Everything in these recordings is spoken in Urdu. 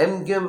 MQM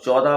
14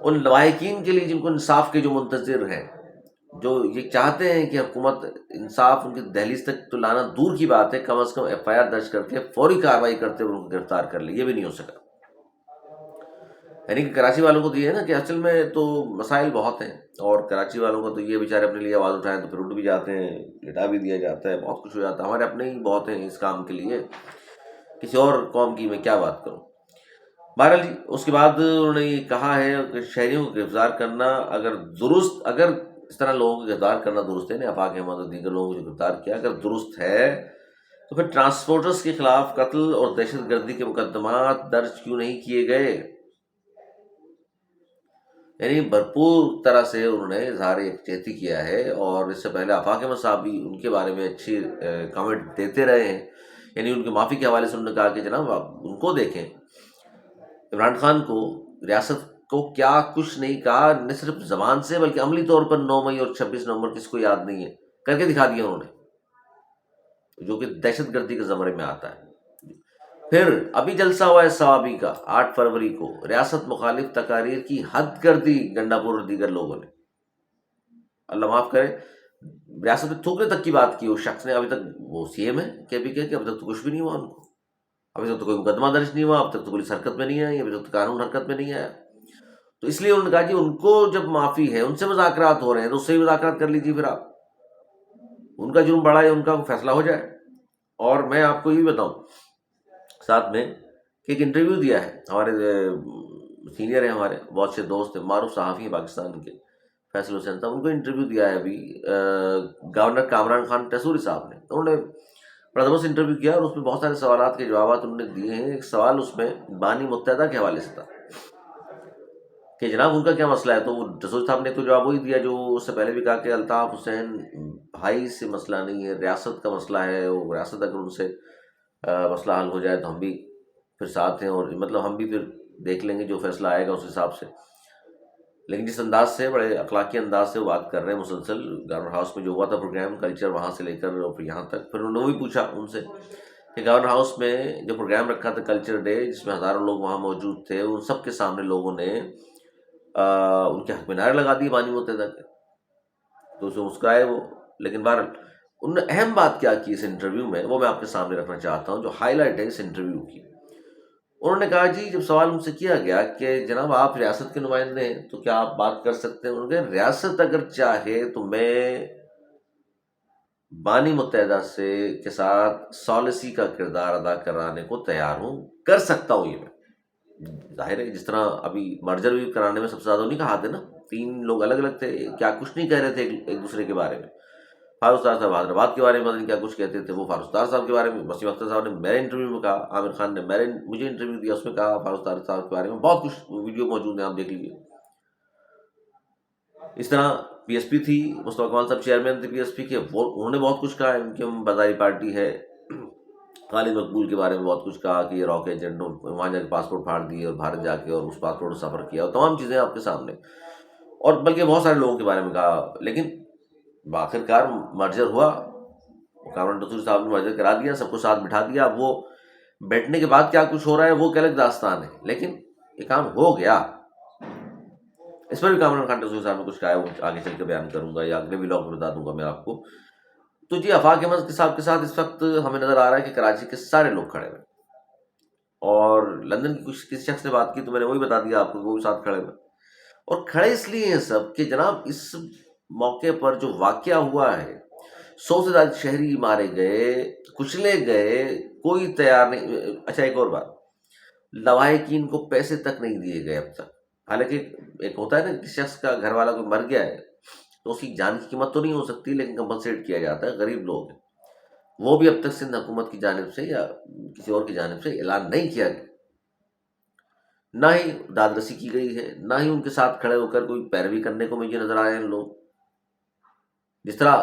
ان لواحقین کے لیے جن کو انصاف کے جو منتظر ہیں، جو یہ چاہتے ہیں کہ حکومت انصاف ان کی دہلیز تک تو لانا دور کی بات ہے، کم از کم ایف آئی آر درج کر کے فوری کارروائی کرتے ہوئے ان کو گرفتار کر لے، یہ بھی نہیں ہو سکا۔ یعنی کہ کراچی والوں کو تو یہ ہے نا کہ اصل میں تو مسائل بہت ہیں، اور کراچی والوں کو تو یہ بیچارے اپنے لیے آواز اٹھائیں تو پھر اٹھ بھی جاتے ہیں، لٹا بھی دیا جاتا ہے، بہت کچھ ہو جاتا ہے۔ ہمارے اپنے ہی بہت ہیں اس کام کے لیے، کسی اور قوم کی میں کیا بات کروں۔ بہرحال جی، اس کے بعد انہوں نے یہ کہا ہے کہ شہریوں کو گرفتار کرنا اگر اس طرح لوگوں کو گرفتار کرنا درست ہے نا، آفاق احمد اور دیگر لوگوں کو جو گرفتار کیا اگر درست ہے تو پھر ٹرانسپورٹرز کے خلاف قتل اور دہشت گردی کے مقدمات درج کیوں نہیں کیے گئے؟ یعنی بھرپور طرح سے انہوں نے اظہار یکجہتی کیا ہے، اور اس سے پہلے آفاق احمد صاحب بھی ان کے بارے میں اچھی کامنٹ دیتے رہے ہیں۔ یعنی ان کے معافی کے حوالے سے انہوں نے کہا کہ جناب آپ ان کو دیکھیں، عمران خان کو، ریاست کو کیا کچھ نہیں کہا، نہ صرف زبان سے بلکہ عملی طور پر 9 مئی اور 26 نومبر کس کو یاد نہیں ہے، کر کے دکھا دیا انہوں نے، جو کہ دہشت گردی کے زمرے میں آتا ہے۔ پھر ابھی جلسہ ہوا ہے ثوابی کا 8 فروری کو، ریاست مخالف تقاریر کی حد کر دی گنڈا پور اور دیگر لوگوں نے۔ اللہ معاف کرے، ریاست میں تھوکنے تک کی بات کی اس شخص نے۔ ابھی تک وہ سی ایم ہے کے پی کے ابھی تک تو کچھ بھی نہیں ہوا ان کو، ابھی تک تو کوئی مقدمہ درج نہیں ہوا، اب تک تو پولیس حرکت میں نہیں آئی، ابھی تک تو قانون حرکت میں نہیں آیا۔ تو اس لیے انہوں نے کہا جی ان کو جب معافی ہے، ان سے مذاکرات ہو رہے ہیں تو اس سے ہی مذاکرات کر لیجیے، پھر آپ ان کا جرم بڑا ہے، ان کا فیصلہ ہو جائے۔ اور میں آپ کو یہ بھی بتاؤں ساتھ میں کہ ایک انٹرویو دیا ہے ہمارے سینئر ہیں، ہمارے بہت سے دوست ہیں، معروف صحافی ہیں پاکستان کے، فیصل حسین صاحب، ان کو انٹرویو دیا ہے ابھی گورنر کامران خان ٹیسوری صاحب نے۔ تو انہوں نے بڑا زبردست انٹرویو کیا، اور اس میں بہت سارے سوالات کے جوابات انہوں نے دیے ہیں۔ ایک سوال اس میں بانی متحدہ کے حوالے سے تھا کہ جناب ان کا کیا مسئلہ ہے، تو وہ ٹیسوری صاحب نے تو جواب وہی دیا جو اس سے پہلے بھی کہا کہ الطاف حسین بھائی سے مسئلہ نہیں ہے، ریاست کا مسئلہ ہے، وہ ریاست اگر ان سے مسئلہ حل ہو جائے تو ہم بھی پھر ساتھ ہیں، اور مطلب ہم بھی پھر دیکھ لیں گے جو فیصلہ آئے گا اس حساب سے۔ لیکن جس انداز سے، بڑے اخلاقی انداز سے وہ بات کر رہے ہیں مسلسل، گورنر ہاؤس میں جو ہوا تھا پروگرام کلچر، وہاں سے لے کر اور پھر یہاں تک، پھر انہوں نے وہی پوچھا ان سے کہ گورنر ہاؤس میں جو پروگرام رکھا تھا کلچر ڈے، جس میں ہزاروں لوگ وہاں موجود تھے، ان سب کے سامنے لوگوں نے ان کے حق میں نعرے لگا دیے بانی متحدہ کے، تو اسے مسکرائے وہ۔ لیکن بہرحال انہوں نے اہم بات کیا کی اس انٹرویو میں، وہ میں آپ کے سامنے رکھنا چاہتا ہوں، جو ہائی لائٹ ہے اس انٹرویو کی۔ انہوں نے کہا جی جب سوال ان سے کیا گیا کہ جناب آپ ریاست کے نمائندے ہیں تو کیا آپ بات کر سکتے ہیں، انہوں نے کہا ریاست اگر چاہے تو میں بانی متحدہ سے کے ساتھ سالسی کا کردار ادا کرانے کو تیار ہوں، کر سکتا ہوں۔ یہ میں ظاہر ہے جس طرح ابھی مرجر بھی کرانے میں سب سے زیادہ انہیں کا ہاتھ ہے نا، 3 لوگ الگ الگ تھے، کیا کچھ نہیں کہہ رہے تھے ایک دوسرے کے بارے میں۔ فاروق ستار صاحب حیدرآباد کے بارے میں پتہ نہیں کیا کچھ کہتے تھے، وہ فاروق ستار صاحب کے بارے میں وسیم اختر صاحب نے میرے انٹرویو میں کہا، عامر خان نے مجھے انٹرویو دیا، اس میں کہا فاروق ستار صاحب کے بارے میں بہت کچھ، ویڈیو موجود ہیں آپ دیکھ لیجیے۔ اس طرح پی ایس پی تھی، مصطفیٰ کمال صاحب چیئرمین تھے پی ایس پی کے، وہ انہوں نے بہت کچھ کہا، ان کی بازاری پارٹی ہے۔ خالد مقبول کے بارے میں بہت کچھ کہا کہ یہ راک ایجنٹ، وہاں جا کے پاسپورٹ پھاڑ دیے اور بھارت جا کے اور اس پاسپورٹ سے سفر کیا، اور تمام چیزیں آپ کے سامنے، اور بلکہ بہت سارے لوگوں کے بارے میں کہا۔ لیکن بآخر کار مرجر ہوا، کامران ٹیسوری صاحب نے مرجر کرا دیا، سب کو ساتھ بٹھا دیا۔ اب وہ بیٹھنے کے بعد کیا کچھ ہو رہا ہے وہ ایک الگ داستان ہے، لیکن یہ کام ہو گیا۔ اس پر بھی کامران خان ٹیسوری صاحب نے کچھ کہا ہے، وہ آگے چل کے بیان کروں گا یا اگلے ولاگ میں بتا دوں گا میں آپ کو۔ تو جی آفاق احمد کے صاحب کے ساتھ اس وقت ہمیں نظر آ رہا ہے کہ کراچی کے سارے لوگ کھڑے ہوئے، اور لندن کی کسی شخص نے بات کی تو میں نے وہی بتا دیا آپ کو، وہ بھی ساتھ کھڑے ہوئے، اور کھڑے اس لیے ہیں سب کہ جناب اس موقع پر جو واقعہ ہوا ہے، 100 سے زیادہ شہری مارے گئے، کچلے گئے، کوئی تیار نہیں۔ اچھا ایک اور بات، لواحقین کو پیسے تک نہیں دیے گئے اب تک۔ حالانکہ ایک ہوتا ہے نا کہ شخص کا گھر والا کوئی مر گیا ہے تو اس کی جان کی قیمت تو نہیں ہو سکتی، لیکن کمپنسیٹ کیا جاتا ہے، غریب لوگ ہیں، وہ بھی اب تک سندھ حکومت کی جانب سے یا کسی اور کی جانب سے اعلان نہیں کیا گیا، نہ ہی داد رسی کی گئی ہے، نہ ہی ان کے ساتھ کھڑے ہو کر کوئی پیروی کرنے کو مجھے نظر آئے ہیں لوگ۔ جس طرح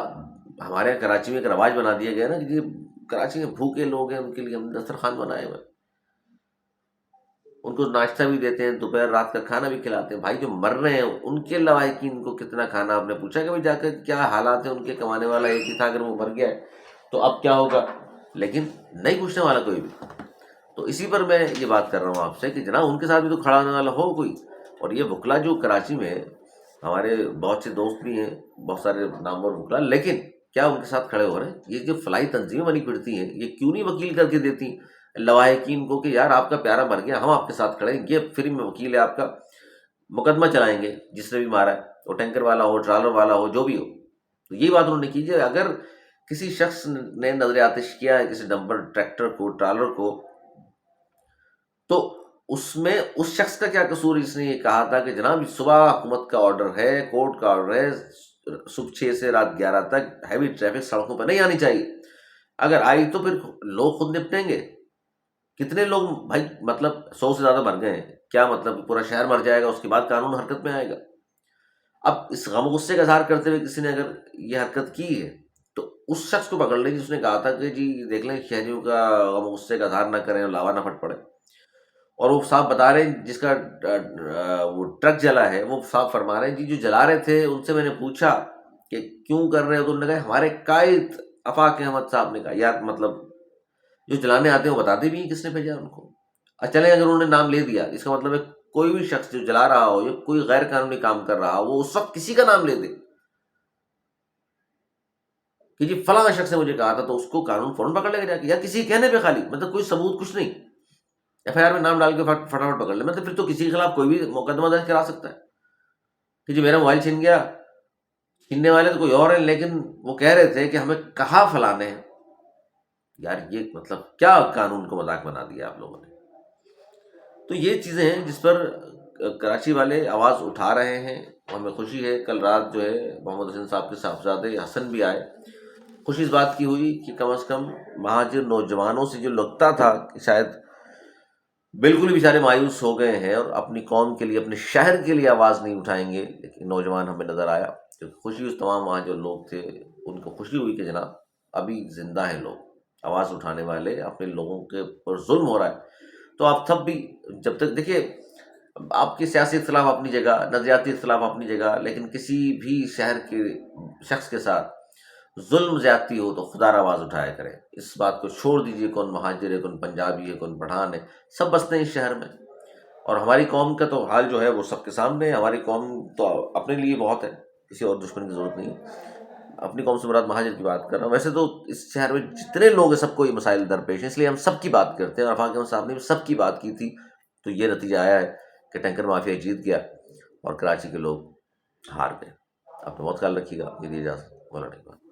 ہمارے یہاں کراچی میں ایک رواج بنا دیا گیا نا کہ جی کراچی میں بھوکے لوگ ہیں، ان کے لیے ہم نے دسترخوان بنائے ہوئے، ان کو ناشتہ بھی دیتے ہیں، دوپہر رات کا کھانا بھی کھلاتے ہیں۔ بھائی جو مر رہے ہیں ان کے لواحقین کو کتنا کھانا، آپ نے پوچھا کہ بھائی جا کر کیا حالات ہیں ان کے؟ کمانے والا ایک ہی تھا، اگر وہ مر گیا ہے تو اب کیا ہوگا؟ لیکن نہیں پوچھنے والا کوئی بھی۔ تو اسی پر میں یہ بات کر رہا ہوں آپ سے کہ جناب ان کے ساتھ بھی تو کھڑا ہونے والا ہو کوئی۔ اور یہ وکلا جو کراچی میں ہے، ہمارے بہت سے دوست بھی ہیں، بہت سارے نامور وکلا، لیکن کیا ان کے ساتھ کھڑے ہو رہے ہیں؟ یہ جو فلاحی تنظیمیں بنی پھرتی ہیں، یہ کیوں نہیں وکیل کر کے دیتی لواحقین کو کہ یار آپ کا پیارا مر گیا، ہم آپ کے ساتھ کھڑے ہیں، یہ فری میں وکیل ہے، آپ کا مقدمہ چلائیں گے، جس نے بھی مارا ہے، وہ ٹینکر والا ہو، ٹرالر والا ہو، جو بھی ہو۔ تو یہی بات انہوں نے کیجیے، اگر کسی شخص نے نظر آتش کیا ہے کسی ڈمپر ٹریکٹر کو، ٹرالر کو، تو اس میں اس شخص کا کیا قصور؟ اس نے یہ کہا تھا کہ جناب صبح حکومت کا آرڈر ہے، کورٹ کا آرڈر ہے، صبح 6 سے رات 11 تک ہیوی ٹریفک سڑکوں پہ نہیں آنی چاہیے، اگر آئی تو پھر لوگ خود نپٹیں گے۔ کتنے لوگ بھائی، مطلب 100 سے زیادہ مر گئے ہیں، کیا مطلب پورا شہر مر جائے گا اس کے بعد قانون حرکت میں آئے گا؟ اب اس غم و غصے کا اظہار کرتے ہوئے کسی نے اگر یہ حرکت کی ہے تو اس شخص کو پکڑ لیں جس نے کہا تھا کہ جی دیکھ لیں شہریوں کا غم و غصے کا اظہار نہ کریں اور لاوا نہ پھٹ پڑے، اور وہ صاحب بتا رہے ہیں جس کا وہ ٹرک جلا ہے، وہ صاحب فرما رہے ہیں جی جو جلا رہے تھے ان سے میں نے پوچھا کہ کیوں کر رہے ہو، تو انہوں نے کہا ہمارے قائد آفاق احمد صاحب نے کہا، یار مطلب جو جلانے آتے ہیں وہ بتاتے بھی ہیں کس نے بھیجا ان کو۔ چلیں اگر انہوں نے نام لے دیا، اس کا مطلب ہے کوئی بھی شخص جو جلا رہا ہو یا کوئی غیر قانونی کام کر رہا ہو، وہ اس وقت کسی کا نام لے دے کہ جی فلاں شخص نے مجھے کہا تھا، تو اس کو قانون فوراً پکڑ لے گا جا کے، یا کسی کے کہنے پہ خالی، مطلب کوئی ثبوت کچھ نہیں، ایف آئی آر میں نام ڈال کے فٹافٹ پکڑ لے، مطلب پھر تو کسی کے خلاف کوئی بھی مقدمہ درج کرا سکتا ہے کہ جی میرا موبائل چھین گیا، چھیننے والے تو کوئی اور ہیں لیکن وہ کہہ رہے تھے کہ ہمیں کہا فلانے ہیں۔ یار یہ مطلب کیا قانون کو مذاق بنا دیا آپ لوگوں نے؟ تو یہ چیزیں ہیں جس پر کراچی والے آواز اٹھا رہے ہیں، ہمیں خوشی ہے۔ کل رات جو ہے محمد حسین صاحب کے صاحبزادے حسن بھی آئے، خوشی اس بات کی ہوئی کہ کم از کم مہاجر نوجوانوں سے جو لگتا تھا کہ شاید بالکل ہی بیچارے مایوس ہو گئے ہیں اور اپنی قوم کے لیے، اپنے شہر کے لیے آواز نہیں اٹھائیں گے، لیکن نوجوان ہمیں نظر آیا، خوشی اس تمام وہاں جو لوگ تھے ان کو خوشی ہوئی کہ جناب ابھی زندہ ہیں لوگ، آواز اٹھانے والے، اپنے لوگوں کے پر ظلم ہو رہا ہے تو آپ تب بھی، جب تک دیکھیے آپ کی سیاسی اختلاف اپنی جگہ، نظریاتی اختلاف اپنی جگہ، لیکن کسی بھی شہر کے شخص کے ساتھ ظلم زیادتی ہو تو خدا را آواز اٹھایا کرے، اس بات کو چھوڑ دیجئے کون مہاجر ہے، کون پنجابی ہے، کون پٹھان ہے، سب بستے ہیں اس شہر میں، اور ہماری قوم کا تو حال جو ہے وہ سب کے سامنے ہے۔ ہماری قوم تو اپنے لیے بہت ہے، کسی اور دشمن کی ضرورت نہیں ہے۔ اپنی قوم سے مراد مہاجر کی بات کر رہا ہوں، ویسے تو اس شہر میں جتنے لوگ ہیں سب کو یہ مسائل درپیش ہیں، اس لیے ہم سب کی بات کرتے ہیں، اور آفاق احمد صاحب نے بھی سب کی بات کی تھی، تو یہ نتیجہ آیا ہے کہ ٹینکر مافیا جیت گیا اور کراچی کے لوگ ہار گئے۔ اپنا بہت خیال رکھیے گا، میری اجازت، مولانا ٹھیک ہے۔